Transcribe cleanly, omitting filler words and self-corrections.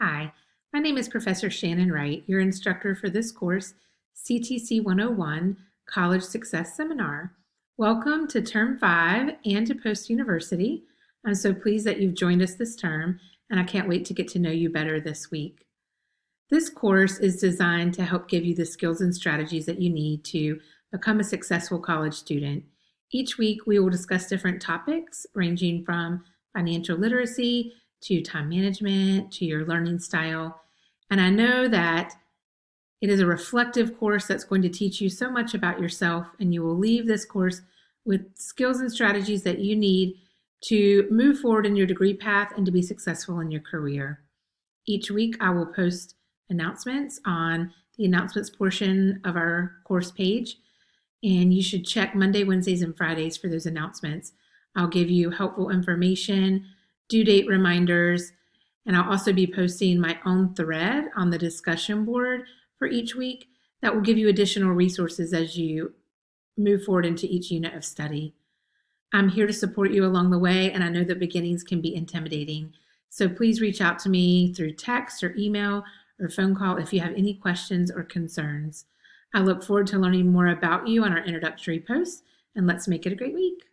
Hi, my name is Professor Shannon Wright, your instructor for this course, CTC101 College Success Seminar. Welcome to Term 5 and to Post University. I'm so pleased that you've joined us this term, and I can't wait to get to know you better this week. This course is designed to help give you the skills and strategies that you need to become a successful college student. Each week, we will discuss different topics ranging from financial literacy to time management to your learning style. And I know that it is a reflective course that's going to teach you so much about yourself, and you will leave this course with skills and strategies that you need to move forward in your degree path and to be successful in your career. Each week, I will post announcements on the announcements portion of our course page, and you should check Monday, Wednesdays, and Fridays for those announcements. I'll give you helpful information, due date reminders, and I'll also be posting my own thread on the discussion board for each week that will give you additional resources as you move forward into each unit of study. I'm here to support you along the way, and I know that beginnings can be intimidating. So please reach out to me through text or email or phone call if you have any questions or concerns. I look forward to learning more about you on our introductory posts, and let's make it a great week.